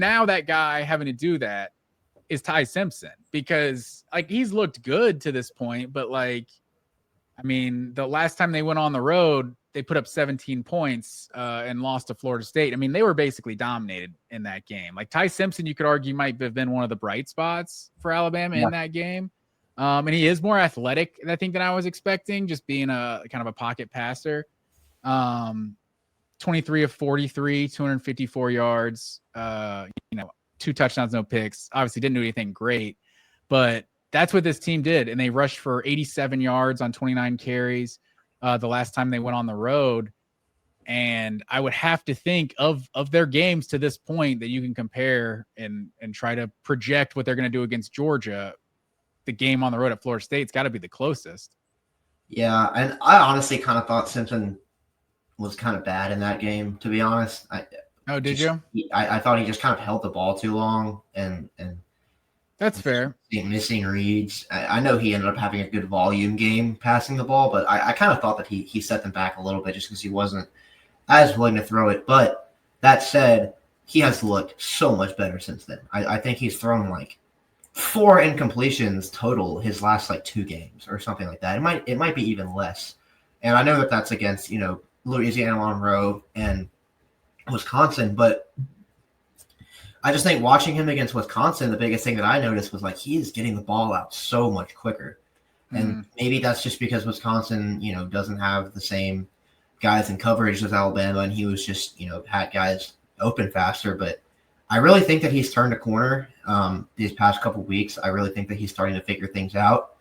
now that guy having to do that is Ty Simpson, because like he's looked good to this point, but like, I mean, the last time they went on the road, they put up 17 points and lost to Florida State. I mean, they were basically dominated in that game. Like Ty Simpson, you could argue might have been one of the bright spots for Alabama in that game. And he is more athletic, I think, than I was expecting, just being a kind of a pocket passer. 23 of 43, 254 yards, 2 touchdowns, no picks. Obviously didn't do anything great, but that's what this team did. And they rushed for 87 yards on 29 carries the last time they went on the road. And I would have to think of their games to this point that you can compare and try to project what they're going to do against Georgia. The game on the road at Florida State's got to be the closest. Yeah, and I honestly kind of thought Simpson was kind of bad in that game, to be honest. Did you? I thought he just kind of held the ball too long and that's fair. Missing reads. I know he ended up having a good volume game passing the ball, but I kind of thought that he set them back a little bit just because he wasn't as willing to throw it. But that said, he has looked so much better since then. I think he's thrown like 4 incompletions total his last like 2 games or something like that. It might be even less. And I know that that's against, Louisiana Monroe and Wisconsin, but I just think watching him against Wisconsin, the biggest thing that I noticed was like he is getting the ball out so much quicker. And maybe that's just because Wisconsin, doesn't have the same guys in coverage as Alabama, and he was just, had guys open faster. But I really think that he's turned a corner these past couple weeks. I really think that he's starting to figure things out.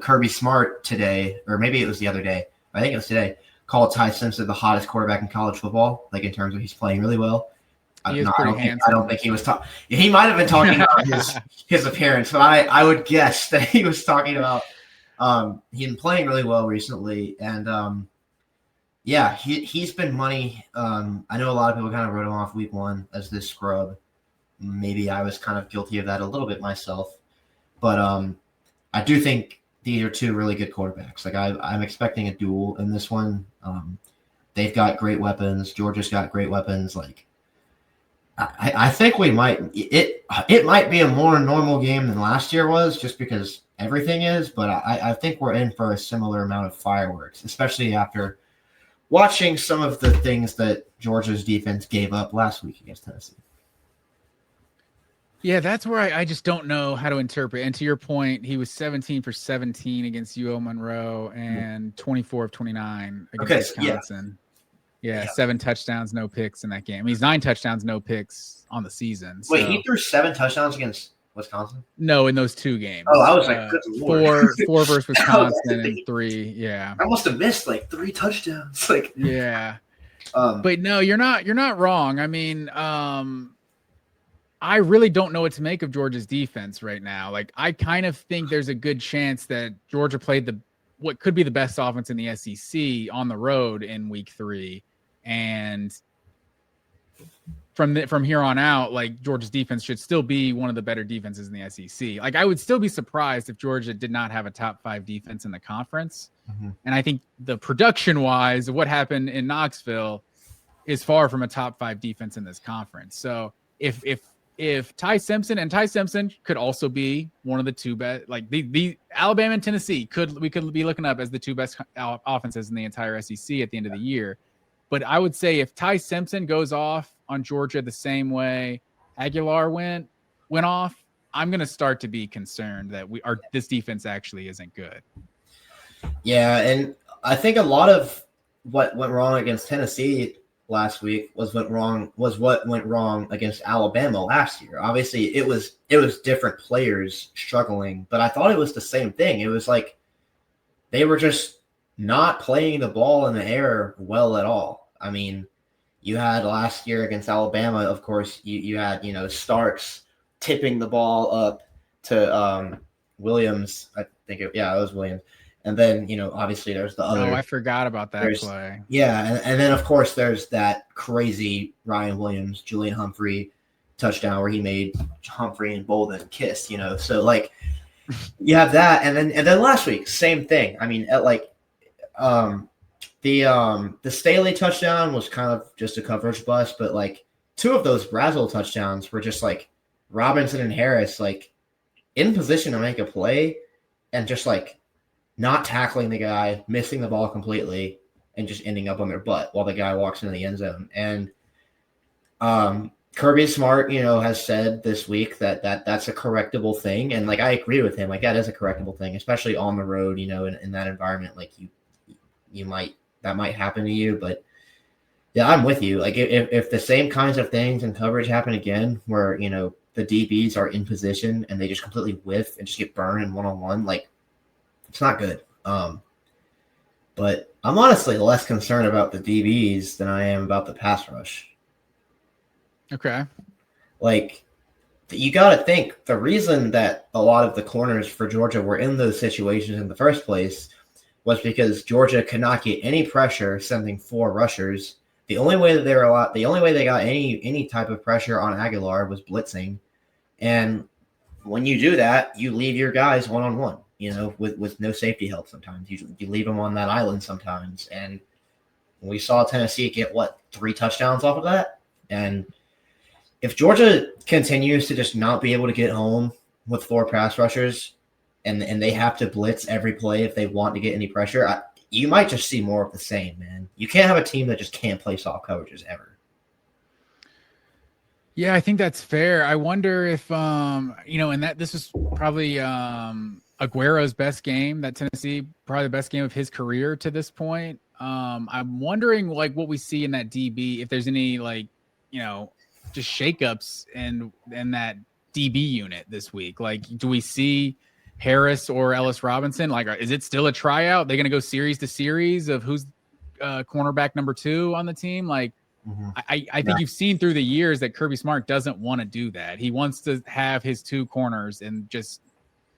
Kirby Smart today, or maybe it was the other day, I think it was today, called Ty Simpson the hottest quarterback in college football, like in terms of he's playing really well. I don't think he was talking. He might have been talking about his appearance, but I would guess that he was talking about he's been playing really well recently, and he's been money. I know a lot of people kind of wrote him off week 1 as this scrub. Maybe I was kind of guilty of that a little bit myself, but I do think these are 2 really good quarterbacks. Like I'm expecting a duel in this one. They've got great weapons. Georgia's got great weapons. Like I think we might. It might be a more normal game than last year was, just because everything is. But I think we're in for a similar amount of fireworks, especially after watching some of the things that Georgia's defense gave up last week against Tennessee. Yeah, that's where I just don't know how to interpret. And to your point, he was 17 for 17 against UO Monroe and 24 of 29 against Wisconsin. Yeah, 7 touchdowns, no picks in that game. I mean, he's 9 touchdowns, no picks on the season. So. Wait, he threw 7 touchdowns against Wisconsin? No, in those 2 games. Oh, I was like, good Lord. 4 versus Wisconsin and 3. Yeah, I must have missed like 3 touchdowns. Like, yeah. But no, you're not wrong. I mean, I really don't know what to make of Georgia's defense right now. Like, I kind of think there's a good chance that Georgia played what could be the best offense in the SEC on the road in week 3. And from here on out, like Georgia's defense should still be one of the better defenses in the SEC. Like I would still be surprised if Georgia did not have a top 5 defense in the conference. Mm-hmm. And I think the production wise of what happened in Knoxville is far from a top 5 defense in this conference. So if Ty Simpson could also be one of the 2 best, like the Alabama and Tennessee we could be looking up as the 2 best offenses in the entire SEC at the end of the year. But I would say if Ty Simpson goes off on Georgia the same way Aguilar went off, I'm going to start to be concerned that this defense actually isn't good. Yeah, and I think a lot of what went wrong against Tennessee last week was what went wrong against Alabama last year. Obviously, it was different players struggling, but I thought it was the same thing. It was like they were just not playing the ball in the air well at all. I mean, you had last year against Alabama, of course, you had, Starks tipping the ball up to Williams. I think it was Williams. And then, obviously there's the other. Oh, I forgot about that play. Yeah. And then, of course, there's that crazy Ryan Williams, Julian Humphrey touchdown where he made Humphrey and Bolden kiss, So, like, you have that. And then last week, same thing. I mean, the Staley touchdown was kind of just a coverage bust, but, like, 2 of those Brazil touchdowns were just like Robinson and Harris like in position to make a play and just like not tackling the guy, missing the ball completely, and just ending up on their butt while the guy walks into the end zone. And Kirby Smart, has said this week that's a correctable thing. And like, I agree with him. Like that is a correctable thing, especially on the road, in that environment. Like that might happen to you, but yeah, I'm with you. Like if the same kinds of things in coverage happen again, where, the DBs are in position and they just completely whiff and just get burned in one-on-one, like it's not good. But I'm honestly less concerned about the DBs than I am about the pass rush. Okay. Like, you got to think the reason that a lot of the corners for Georgia were in those situations in the first place was because Georgia could not get any pressure sending 4 rushers. The only way they got any type of pressure on Aguilar was blitzing. And when you do that, you leave your guys one-on-one, with no safety help sometimes. You leave them on that island sometimes. And we saw Tennessee get, 3 touchdowns off of that? And if Georgia continues to just not be able to get home with 4 pass rushers and they have to blitz every play if they want to get any pressure, you might just see more of the same, man. You can't have a team that just can't play soft coverages ever. Yeah, I think that's fair. I wonder if, and that this was probably Aguero's best game, that Tennessee, probably the best game of his career to this point. I'm wondering like what we see in that DB, if there's any just shakeups and that DB unit this week. Like, do we see Harris or Ellis Robinson? Like, is it still a tryout? They're going to go series to series of who's cornerback number 2 on the team? Like, I think you've seen through the years that Kirby Smart doesn't want to do that. He wants to have his 2 corners and just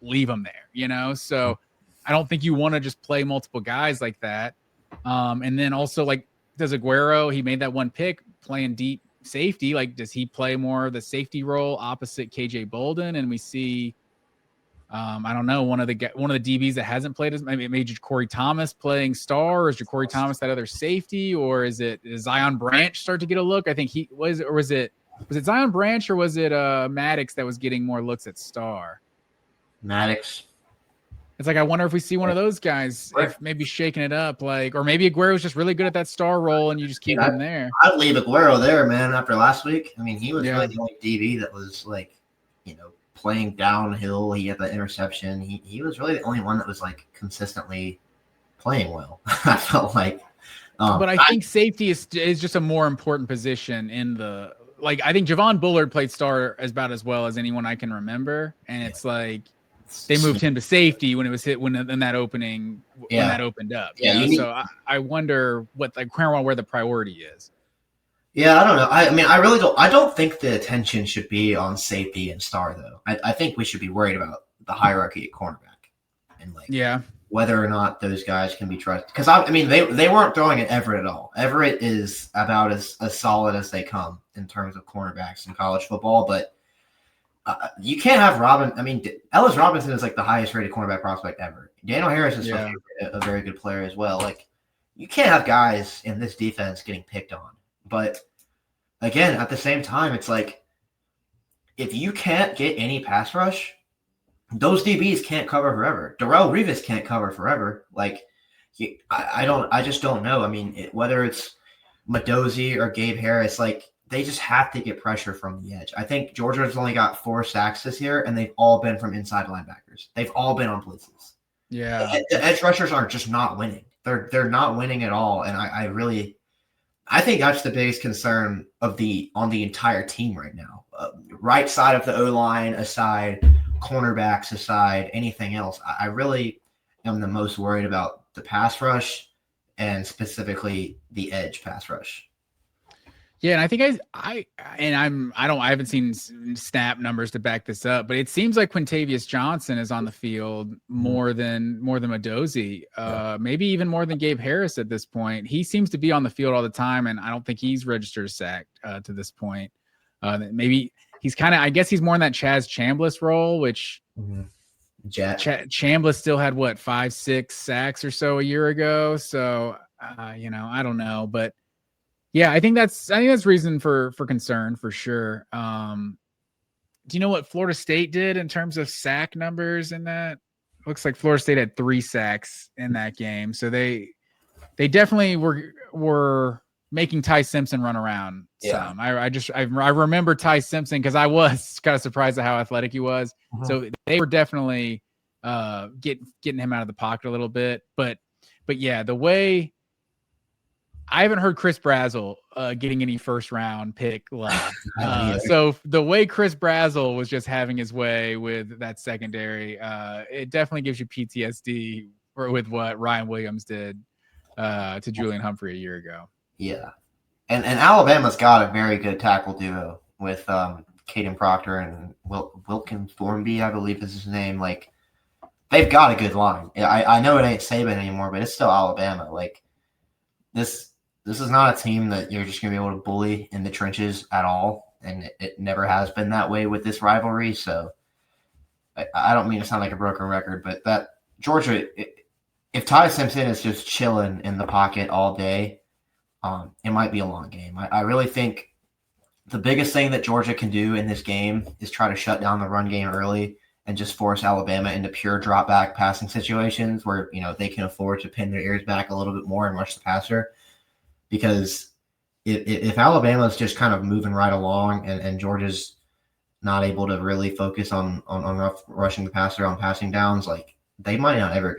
leave them there, So I don't think you want to just play multiple guys like that. And then also, like, does Aguero, he made that one pick playing deep safety. Like, does he play more of the safety role opposite KJ Bolden? And we see, I don't know, one of the DBs that hasn't played as maybe Corey Thomas playing star, or is Corey Thomas that other safety, or is Zion Branch start to get a look? I think he was, or was it Zion Branch, or was it Maddox that was getting more looks at star? Maddox. It's like, I wonder if we see one of those guys, if maybe shaking it up, like, or maybe Aguero's just really good at that star role and you just keep him there. I'd leave Aguero there, man, after last week. I mean, he was really the only DB that was like, playing downhill. He had the interception. He was really the only one that was like consistently playing well. I felt like. But I think safety is just a more important position in the, like, I think Javon Bullard played star about as well as anyone I can remember. And it's like, they moved him to safety when it was hit when that opening when that opened up. Yeah, so I wonder where the priority is. Yeah, I don't know. I mean, I don't think the attention should be on safety and star though. I think we should be worried about the hierarchy at cornerback and whether or not those guys can be trusted. Because I mean, they weren't throwing at Everett at all. Everett is about as solid as they come in terms of cornerbacks in college football, but. You can't have Ellis Robinson is like the highest rated cornerback prospect ever. Daniel Harris is a very good player as well. Like, you can't have guys in this defense getting picked on. But again, at the same time, it's like, if you can't get any pass rush, those DBs can't cover forever. Darrelle Revis can't cover forever. Like, I just don't know. I mean, whether it's Madozie or Gabe Harris, like, they just have to get pressure from the edge. I think Georgia's only got 4 sacks this year, and they've all been from inside linebackers. They've all been on blitzes. Yeah, the edge rushers are just not winning. They're not winning at all, and I think that's the biggest concern on the entire team right now. Right side of the O-line aside, cornerbacks aside, anything else, I really am the most worried about the pass rush and specifically the edge pass rush. Yeah, and I think I haven't seen snap numbers to back this up, but it seems like Quintavious Johnson is on the field more than Madozie, maybe even more than Gabe Harris at this point. He seems to be on the field all the time, and I don't think he's registered a sack to this point. Maybe he's I guess he's more in that Chaz Chambliss role, which Chambliss still had 5-6 sacks or so a year ago. So I don't know, but Yeah, I think that's reason for concern for sure. Do you know what Florida State did in terms of sack numbers in that? Looks like Florida State had 3 sacks in that game. So they definitely were making Ty Simpson run around some. I remember Ty Simpson because I was kind of surprised at how athletic he was. So they were definitely getting him out of the pocket a little bit. But yeah, the way I haven't heard Chris Brazzell getting any first round pick love. So the way Chris Brazzell was just having his way with that secondary, it definitely gives you PTSD with what Ryan Williams did to Julian Humphrey a year ago. Yeah. And Alabama's got a very good tackle duo with Caden Proctor and Wilkin Thornby, I believe is his name. Like, they've got a good line. I know it ain't Saban anymore, but it's still Alabama. Like, this is not a team that you're just going to be able to bully in the trenches at all, and it never has been that way with this rivalry. So I don't mean to sound like a broken record, but that Georgia, if Ty Simpson is just chilling in the pocket all day, it might be a long game. I really think the biggest thing that Georgia can do in this game is try to shut down the run game early and just force Alabama into pure drop back passing situations where, they can afford to pin their ears back a little bit more and rush the passer. Because if Alabama's just kind of moving right along and Georgia's not able to really focus on rushing the passer on passing downs, like, they might not ever get